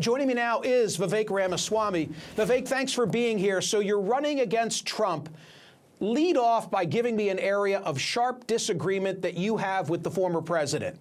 Joining me now is Vivek Ramaswamy. Vivek, thanks for being here. So you're running against Trump. Lead off by giving me an area of sharp disagreement that you have with the former president.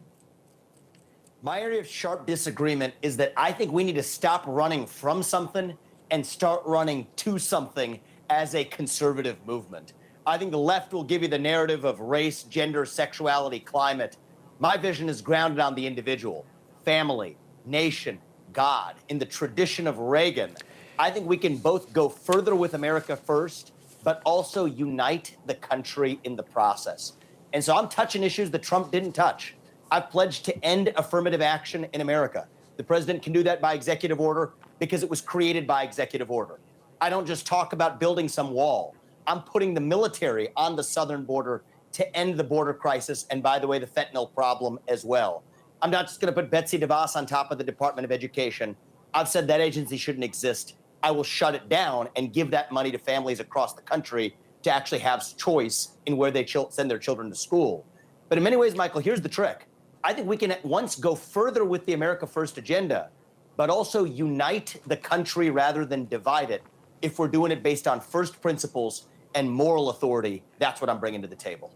My area of sharp disagreement is that I think we need to stop running from something and start running to something as a conservative movement. I think the left will give you the narrative of race, gender, sexuality, climate. My vision is grounded on the individual, family, nation, God. In the tradition of Reagan, I think we can both go further with America first, but also unite the country in the process. And so I'm touching issues that Trump didn't touch. I've pledged to end affirmative action in America. The president can do that by executive order because it was created by executive order. I don't just talk about building some wall. I'm putting the military on the southern border to end the border crisis, and by the way, the fentanyl problem as well. I'm not just going to put Betsy DeVos on top of the Department of Education. I've said that agency shouldn't exist. I will shut it down and give that money to families across the country to actually have choice in where they send their children to school. But in many ways, Michael, here's the trick. I think we can at once go further with the America First agenda, but also unite the country rather than divide it if we're doing it based on first principles and moral authority. That's what I'm bringing to the table.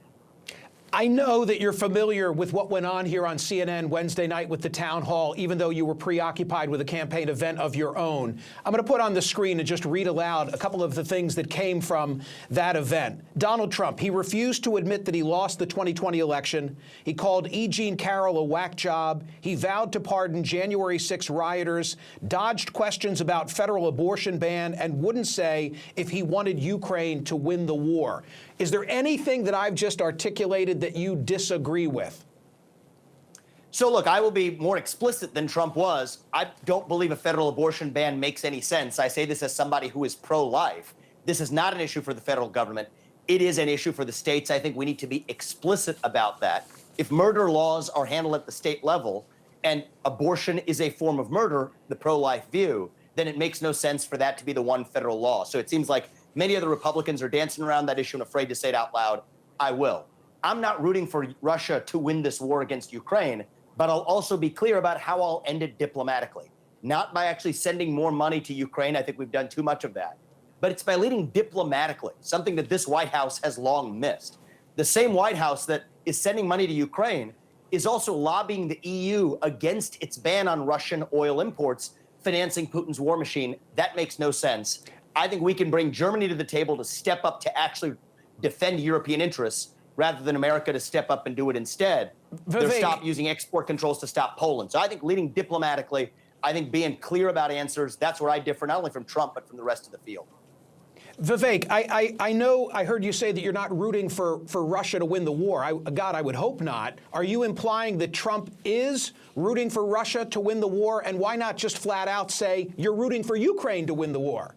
I know that you're familiar with what went on here on CNN Wednesday night with the town hall, even though you were preoccupied with a campaign event of your own. I'm going to put on the screen and just read aloud a couple of the things that came from that event. Donald Trump, he refused to admit that he lost the 2020 election. He called E. Jean Carroll a whack job. He vowed to pardon January 6 rioters, dodged questions about federal abortion ban, and wouldn't say if he wanted Ukraine to win the war. Is there anything that I've just articulated that you disagree with? So look, I will be more explicit than Trump was. I don't believe a federal abortion ban makes any sense. I say this as somebody who is pro-life. This is not an issue for the federal government. It is an issue for the states. I think we need to be explicit about that. If murder laws are handled at the state level and abortion is a form of murder, the pro-life view, then it makes no sense for that to be the one federal law. So it seems like many other Republicans are dancing around that issue and afraid to say it out loud. I will. I'm not rooting for Russia to win this war against Ukraine, but I'll also be clear about how I'll end it diplomatically. Not by actually sending more money to Ukraine. I think we've done too much of that. But it's by leading diplomatically, something that this White House has long missed. The same White House that is sending money to Ukraine is also lobbying the EU against its ban on Russian oil imports, financing Putin's war machine. That makes no sense. I think we can bring Germany to the table to step up to actually defend European interests rather than America to step up and do it instead. They'll stop using export controls to stop Poland. So I think leading diplomatically, I think being clear about answers, that's where I differ not only from Trump, but from the rest of the field. Vivek, I know I heard you say that you're not rooting for Russia to win the war. God, I would hope not. Are you implying that Trump is rooting for Russia to win the war? And why not just flat out say you're rooting for Ukraine to win the war?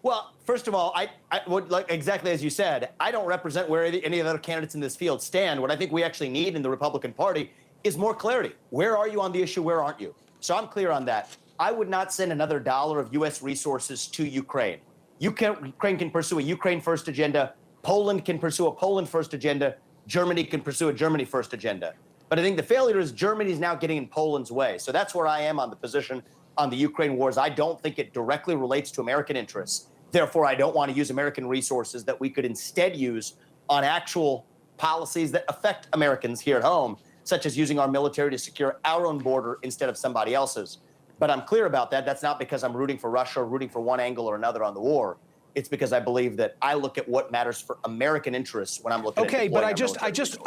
Well, first of all, I would, like exactly as you said, I don't represent where any of the other candidates in this field stand. What I think we actually need in the Republican Party is more clarity. Where are you on the issue? Where aren't you? So I'm clear on that. I would not send another dollar of U.S. resources to Ukraine. Ukraine can pursue a Ukraine first agenda. Poland can pursue a Poland first agenda. Germany can pursue a Germany first agenda. But I think the failure is Germany is now getting in Poland's way. So that's where I am on the position on the Ukraine wars. I don't think it directly relates to American interests. Therefore, I don't want to use American resources that we could instead use on actual policies that affect Americans here at home, such as using our military to secure our own border instead of somebody else's. But I'm clear about that. That's not because I'm rooting for Russia or rooting for one angle or another on the war. It's because I believe that I look at what matters for American interests when I'm looking at deploying our military. Okay,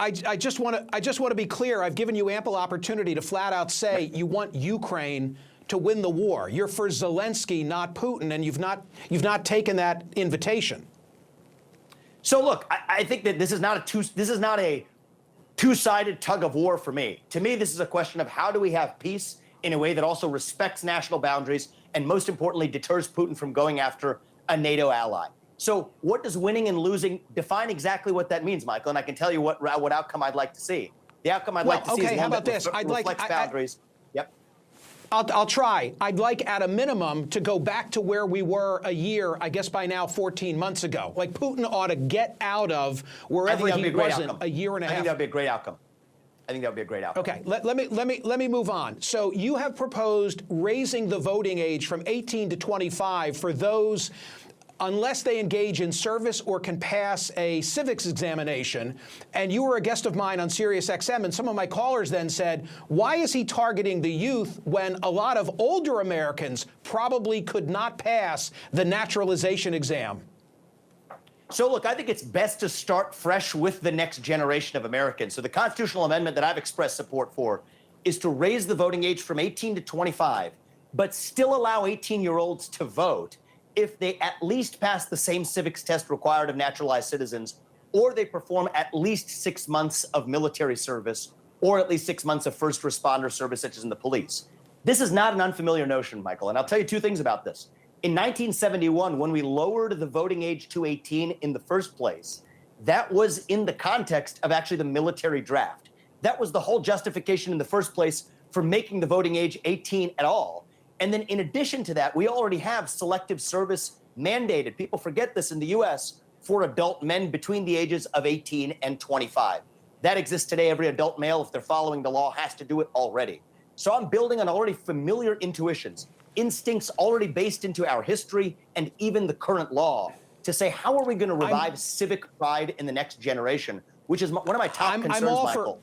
but I just want to be clear. I've given you ample opportunity to flat out say you want Ukraine to win the war. You're for Zelensky, not Putin, and you've not taken that invitation. So look, I think that this is not a two-sided tug of war for me. To me, this is a question of how do we have peace in a way that also respects national boundaries and, most importantly, deters Putin from going after a NATO ally. So what does winning and losing define exactly what that means, Michael? And I can tell you what outcome I'd like to see. The outcome I'd like to see is one that reflects boundaries. Yep. I'll try. I'd like, at a minimum, to go back to where we were a year, I guess by now 14 months ago. Like, Putin ought to get out of wherever he wasn't a year and a half. I think that would be a great outcome. I think that would be a great outcome. Okay, let me move on. So you have proposed raising the voting age from 18 to 25 for those unless they engage in service or can pass a civics examination. And you were a guest of mine on SiriusXM, and some of my callers then said, why is he targeting the youth when a lot of older Americans probably could not pass the naturalization exam? So, look, I think it's best to start fresh with the next generation of Americans. So the constitutional amendment that I've expressed support for is to raise the voting age from 18 to 25, but still allow 18-year-olds to vote if they at least pass the same civics test required of naturalized citizens, or they perform at least 6 months of military service, or at least 6 months of first responder service, such as in the police. This is not an unfamiliar notion, Michael, and I'll tell you two things about this. In 1971, when we lowered the voting age to 18 in the first place, that was in the context of actually the military draft. That was the whole justification in the first place for making the voting age 18 at all. And then in addition to that, we already have selective service mandated. People forget this in the US for adult men between the ages of 18 and 25. That exists today. Every adult male, if they're following the law, has to do it already. So I'm building on already familiar intuitions, instincts already based into our history and even the current law to say, how are we going to revive civic pride in the next generation, which is one of my top concerns, Michael.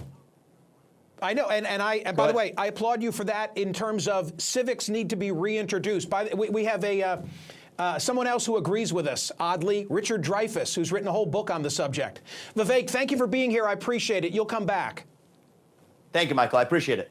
I know, and by the way, I applaud you for that in terms of civics need to be reintroduced. We have someone else who agrees with us, oddly, Richard Dreyfuss, who's written a whole book on the subject. Vivek, thank you for being here. I appreciate it. You'll come back. Thank you, Michael. I appreciate it.